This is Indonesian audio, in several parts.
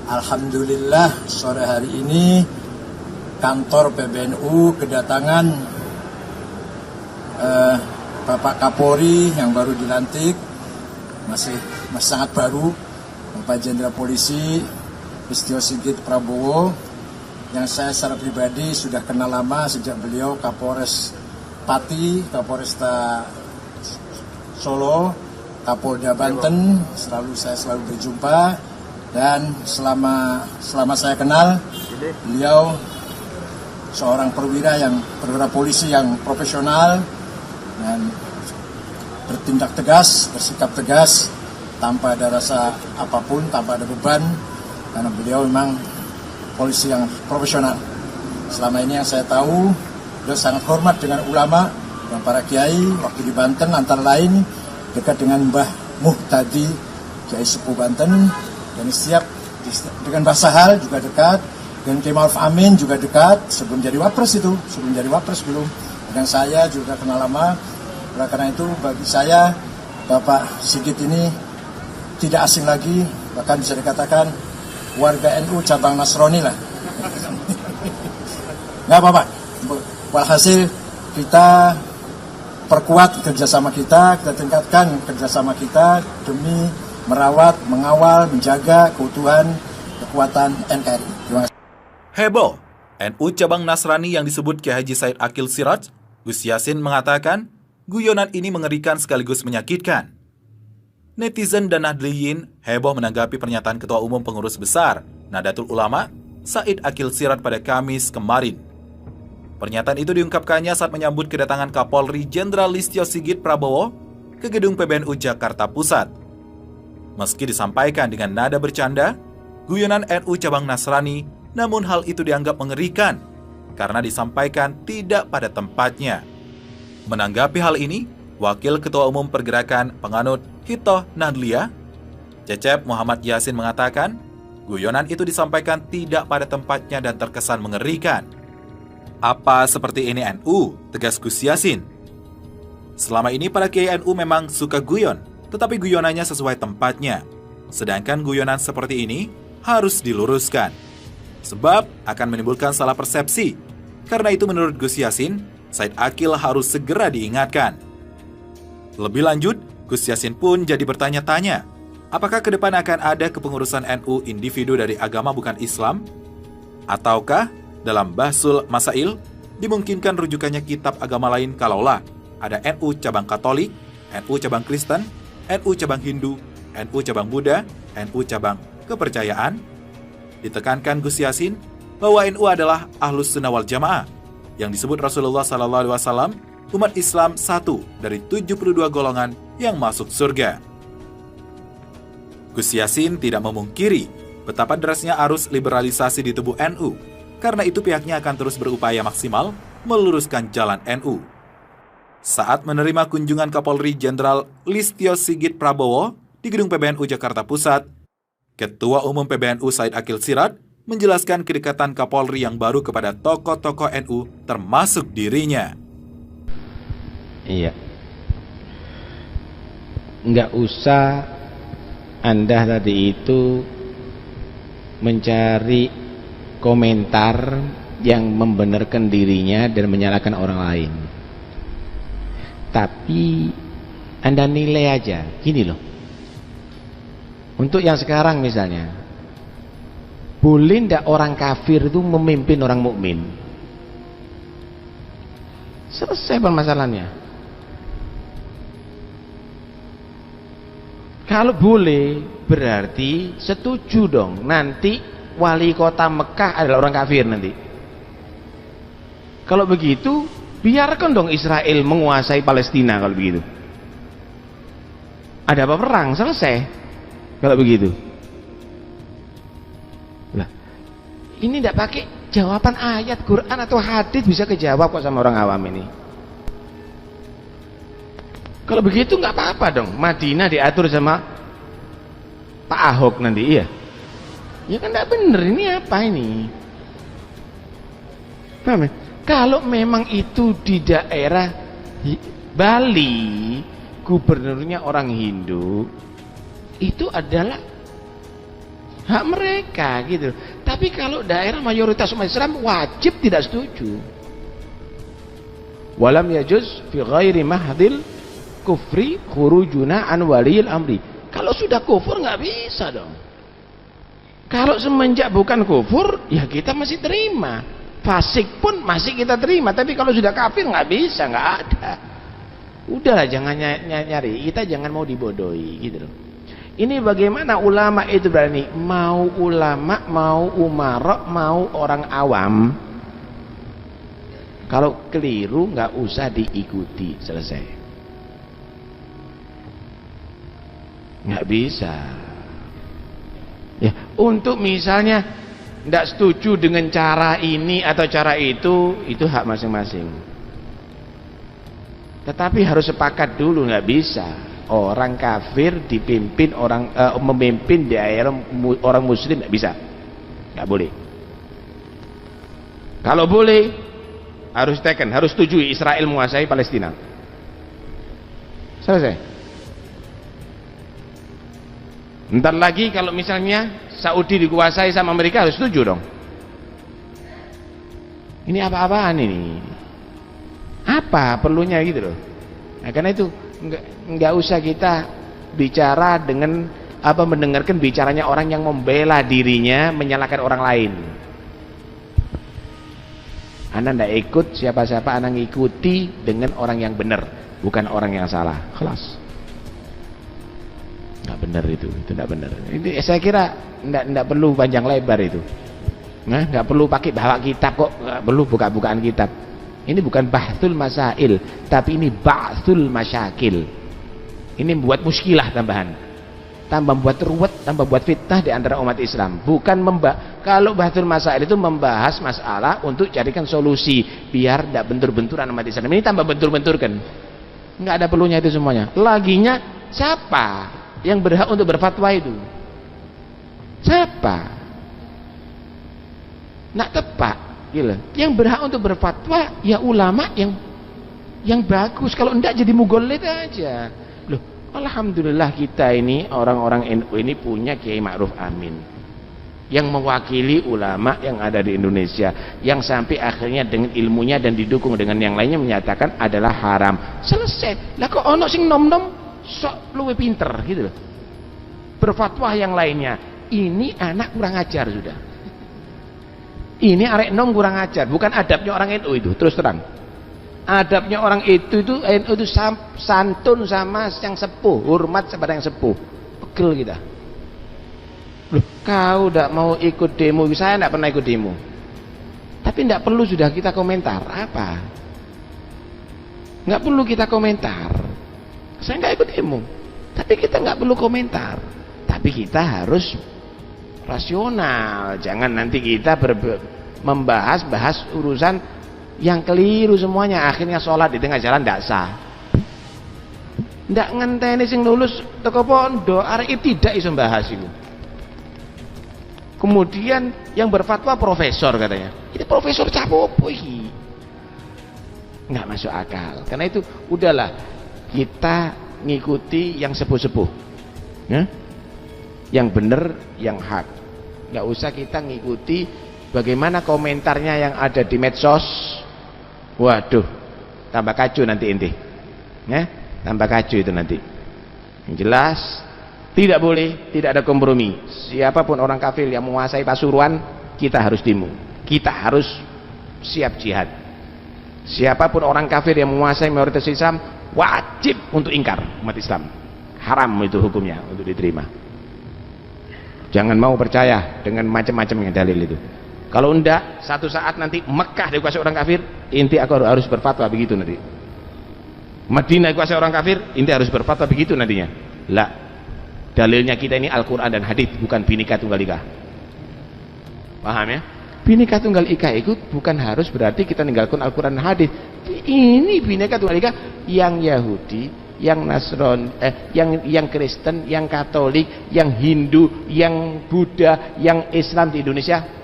Alhamdulillah sore hari ini kantor PBNU kedatangan Bapak Kapolri yang baru dilantik, masih sangat baru, Bapak Jenderal Polisi Listio Sigit Prabowo, yang saya secara pribadi sudah kenal lama sejak beliau Kapolres Pati, Kapolresta Solo, Kapolda Banten. Saya selalu berjumpa, dan selama saya kenal beliau seorang perwira polisi yang profesional dan bertindak tegas, bersikap tegas tanpa ada rasa apapun, tanpa ada beban, karena beliau memang polisi yang profesional. Selama ini yang saya tahu, beliau sangat hormat dengan ulama dan para kiai. Waktu di Banten antara lain dekat dengan Mbah Muhtadi, Kiai Sepuh Banten, dan setiap dengan Mbah Sahal juga dekat, dengan Kiai Ma'ruf Amin juga dekat, sebelum jadi wapres belum. Dan saya juga kenal lama. Oleh karena itu bagi saya Bapak Sigit ini tidak asing lagi, bahkan bisa dikatakan warga NU cabang Nasrani lah. Nggak apa-apa. Walhasil kita perkuat kerjasama kita tingkatkan kerjasama kita demi merawat, mengawal, menjaga keutuhan, kekuatan NKRI. Terima kasih. Heboh, NU cabang Nasrani yang disebut Kiai Haji Said Akil Siraj, Gus Yassin mengatakan guyonan ini mengerikan sekaligus menyakitkan. Netizen dan Nahdliyin heboh menanggapi pernyataan Ketua Umum Pengurus Besar Nahdlatul Ulama, Said Akil Siraj pada Kamis kemarin. Pernyataan itu diungkapkannya saat menyambut kedatangan Kapolri Jenderal Listio Sigit Prabowo ke gedung PBNU Jakarta Pusat. Meski disampaikan dengan nada bercanda, guyonan NU cabang Nasrani, namun hal itu dianggap mengerikan karena disampaikan tidak pada tempatnya. Menanggapi hal ini, Wakil Ketua Umum Pergerakan Penganut Hitoh Nahdliyah, Cecep Muhammad Yasin mengatakan, guyonan itu disampaikan tidak pada tempatnya dan terkesan mengerikan. Apa seperti ini NU? Tegas Gus Yassin. Selama ini para kiai NU memang suka guyon, tetapi guyonannya sesuai tempatnya. Sedangkan guyonan seperti ini harus diluruskan, sebab akan menimbulkan salah persepsi. Karena itu menurut Gus Yassin, Said Akil harus segera diingatkan. Lebih lanjut, Gus Yassin pun jadi bertanya-tanya, apakah ke depan akan ada kepengurusan NU individu dari agama bukan Islam? Ataukah dalam Bahsul Masail dimungkinkan rujukannya kitab agama lain kalaulah ada NU cabang Katolik, NU cabang Kristen, NU cabang Hindu, NU cabang Buddha, NU cabang kepercayaan? Ditekankan Gus Yassin bahwa NU adalah Ahlus Sunnah wal Jamaah yang disebut Rasulullah SAW umat Islam satu dari 72 golongan yang masuk surga. Gus Yassin tidak memungkiri betapa derasnya arus liberalisasi di tubuh NU. Karena itu pihaknya akan terus berupaya maksimal meluruskan jalan NU. Saat menerima kunjungan Kapolri Jenderal Listio Sigit Prabowo di gedung PBNU Jakarta Pusat, Ketua Umum PBNU Said Akil Siraj menjelaskan kedekatan Kapolri yang baru kepada tokoh-tokoh NU termasuk dirinya. Iya. Nggak usah Anda tadi itu mencari komentar yang membenarkan dirinya dan menyalahkan orang lain. Tapi Anda nilai aja, gini loh. Untuk yang sekarang misalnya, boleh ndak orang kafir itu memimpin orang mukmin? Selesai permasalahannya. Kalau boleh, berarti setuju dong. Nanti wali kota Mekah adalah orang kafir nanti. Kalau begitu, biarkan dong Israel menguasai Palestina kalau begitu. Ada apa perang? Selesai. Kalau begitu. Ini tidak pakai jawaban ayat Quran atau hadis bisa kejawab kok sama orang awam ini. Kalau begitu nggak apa-apa dong. Madinah diatur sama Pak Ahok nanti, iya. Ya kan tidak benar, ini apa ini? Paham ya? Kalau memang itu di daerah Bali, gubernurnya orang Hindu, itu adalah hak mereka gitu. Tapi kalau daerah mayoritas umat Islam wajib tidak setuju. Walam yajuz fi ghairi mahdil kufri khurujuna an waliyil amri. Kalau sudah kufur nggak bisa dong. Kalau semenjak bukan kufur, ya kita masih terima. Fasik pun masih kita terima. Tapi kalau sudah kafir nggak bisa, nggak ada. Udahlah, jangan nyari. Kita jangan mau dibodohi gitu loh. Ini bagaimana ulama itu berani, mau ulama, mau umarok, mau orang awam. Kalau keliru nggak usah diikuti, selesai. Nggak bisa. Ya, untuk misalnya nggak setuju dengan cara ini atau cara itu hak masing-masing. Tetapi harus sepakat dulu, nggak bisa. Orang kafir dipimpin memimpin daerah orang muslim, nggak bisa, nggak boleh. Kalau boleh harus harus setuju Israel menguasai Palestina, selesai. Ntar lagi kalau misalnya Saudi dikuasai sama Amerika, harus setuju dong. Ini apa-apaan ini? Apa perlunya gitu loh? Nah, karena itu nggak usah kita bicara dengan mendengarkan bicaranya orang yang membela dirinya menyalahkan orang lain. Anda ndak ikut siapa-siapa, Anda ngikuti dengan orang yang benar, bukan orang yang salah. Kelas. Nggak benar itu nggak benar. Ini saya kira ndak perlu panjang lebar itu. Nah, nggak perlu pakai bawa kitab kok, nggak perlu buka-bukaan kitab. Ini bukan bahtul masail, tapi ini ba'thul masyakil. Ini membuat muskilah tambahan, tambah membuat ruwet, tambah buat fitnah di antara umat Islam. Bukan kalau bahtul masail itu membahas masalah untuk carikan solusi biar tidak bentur-benturan umat Islam. Ini tambah bentur-benturkan. Nggak ada perlunya itu semuanya. Laginya siapa yang berhak untuk berfatwa itu? Siapa? Nggak tepat. Gila. Yang berhak untuk berfatwa ya ulama yang bagus. Kalau enggak jadi mugolid aja. Loh, alhamdulillah kita ini orang-orang NU ini punya Kiai Ma'ruf Amin yang mewakili ulama yang ada di Indonesia, yang sampai akhirnya dengan ilmunya dan didukung dengan yang lainnya menyatakan adalah haram. Selesai. Lah kok ono sing nom-nom sok luwe pinter gitu loh. Berfatwa yang lainnya. Ini anak kurang ajar sudah. Ini arek nom kurang ajar, bukan adabnya orang NU itu, terus terang. Adabnya orang NU itu santun sama yang sepuh, hormat kepada yang sepuh. Pegel kita. Loh, kau tidak mau ikut demo, saya tidak pernah ikut demo. Tapi tidak perlu sudah kita komentar, apa? Nggak perlu kita komentar. Saya nggak ikut demo, tapi kita nggak perlu komentar. Tapi kita harus rasional, jangan nanti kita membahas urusan yang keliru semuanya, akhirnya sholat di tengah jalan tidak sah. Tidak ngenteni sing lulus teko pondok arek tidak iso bahas itu. Kemudian yang berfatwa profesor katanya, ini profesor capopo iki, nggak masuk akal. Karena itu udahlah kita ngikuti yang sepuh-sepuh, ya? Yang benar, yang hak. Nggak usah kita ngikuti bagaimana komentarnya yang ada di medsos. Waduh, tambah kacau nanti inti, ya? Tambah kacau itu nanti. Yang jelas tidak boleh, tidak ada kompromi. Siapapun orang kafir yang menguasai Pasuruan, kita harus demo, kita harus siap jihad. Siapapun orang kafir yang menguasai mayoritas Islam, wajib untuk ingkar umat Islam. Haram itu hukumnya untuk diterima. Jangan mau percaya dengan macam-macamnya dalil itu. Kalau enggak, satu saat nanti Mekah dikuasai orang kafir, inti aku harus berfatwa begitu nanti. Madinah dikuasai orang kafir, inti harus berfatwa begitu nantinya. Lah, dalilnya kita ini Al-Quran dan Hadits, bukan Bhinneka Tunggal Ika. Paham ya? Bhinneka Tunggal Ika itu bukan harus berarti kita ninggalkan Al-Quran dan Hadits. Ini Bhinneka Tunggal Ika yang Yahudi, yang Nasron, yang Kristen, yang Katolik, yang Hindu, yang Buddha, yang Islam di Indonesia,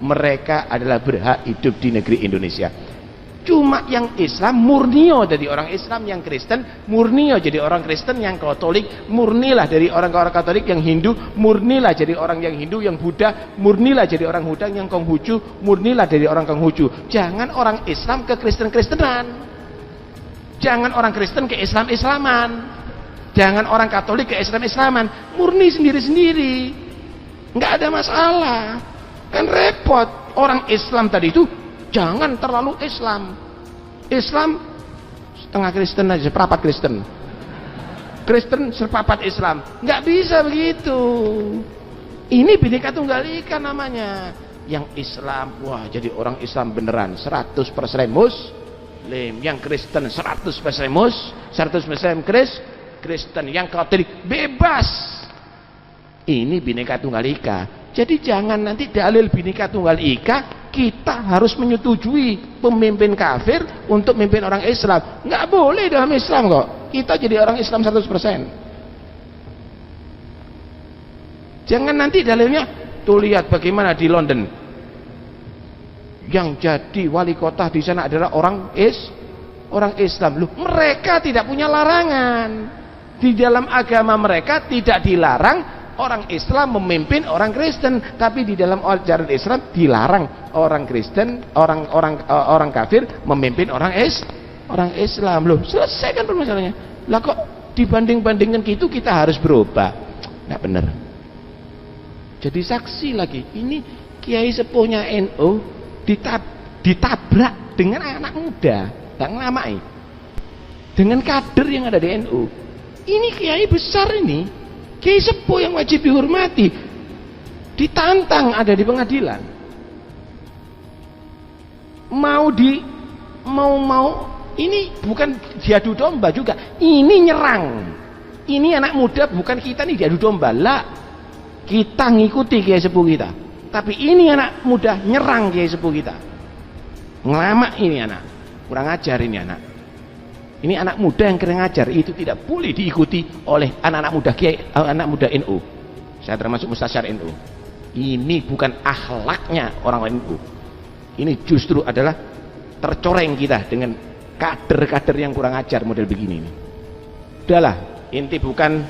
mereka adalah berhak hidup di negeri Indonesia. Cuma yang Islam murnio dari orang Islam, yang Kristen murnio jadi orang Kristen, yang Katolik murnilah dari orang Katolik, yang Hindu murnilah jadi orang yang Hindu, yang Buddha murnilah jadi orang Buddha, yang Konghucu murnilah dari orang Konghucu. Jangan orang Islam ke Kristen-Kristenan, jangan orang Kristen ke Islam-Islaman, jangan orang Katolik ke Islam-Islaman, murni sendiri-sendiri, nggak ada masalah. Kan repot. Orang Islam tadi itu jangan terlalu Islam setengah Kristen aja, seperempat Kristen, Kristen seperempat Islam, nggak bisa begitu. Ini Bhinneka Tunggal Ika namanya. Yang Islam, wah jadi orang Islam beneran 100% Muslim, yang Kristen 100% Muslim, 100% Kristen, yang Katolik bebas. Ini Bhinneka Tunggal Ika. Jadi jangan nanti dalil Bhinneka Tunggal Ika kita harus menyetujui pemimpin kafir untuk memimpin orang Islam. Nggak boleh dalam Islam kok. Kita jadi orang Islam 100%. Jangan nanti dalilnya, tuh lihat bagaimana di London. Yang jadi wali kota di sana adalah orang Islam. Loh, mereka tidak punya larangan. Di dalam agama mereka tidak dilarang orang Islam memimpin orang Kristen, tapi di dalam ajaran Islam dilarang orang Kristen, orang kafir memimpin orang Islam. Loh, selesai kan permasalahannya. Lah kok dibanding-bandingkan gitu kita harus berubah? Nggak benar. Jadi saksi lagi, ini Kiai sepuhnya NU ditabrak dengan anak muda, nggak ngelamai, dengan kader yang ada di NU. Ini Kiai besar ini, Kiai sepuh yang wajib dihormati, ditantang ada di pengadilan. Ini bukan diadu domba juga, ini nyerang. Ini anak muda, bukan kita nih diadu domba lah. Kita ngikuti Kiai sepuh kita, tapi ini anak muda nyerang Kiai sepuh kita, ngelamak. Ini anak kurang ajar, ini anak. Ini anak muda yang kurang ajar, itu tidak boleh diikuti oleh anak-anak muda Kiai, anak muda NU. Saya termasuk mustasyar NU. Ini bukan akhlaknya orang NU. Ini justru adalah tercoreng kita dengan kader-kader yang kurang ajar model begini ini. Udahlah, inti bukan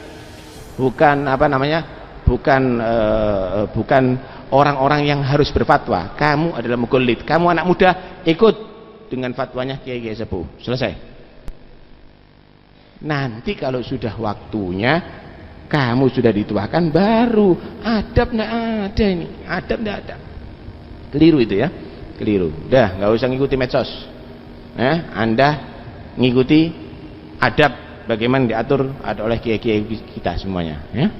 orang-orang yang harus berfatwa. Kamu adalah mughalid, kamu anak muda ikut dengan fatwanya Kiai sepuh. Selesai. Nanti kalau sudah waktunya, kamu sudah dituakan, baru adab nggak ada ini, adab nggak ada. Keliru itu ya, keliru. Udah, nggak usah ngikuti medsos. Anda ngikuti adab bagaimana diatur ada oleh kiai-kiai kita semuanya. Ya.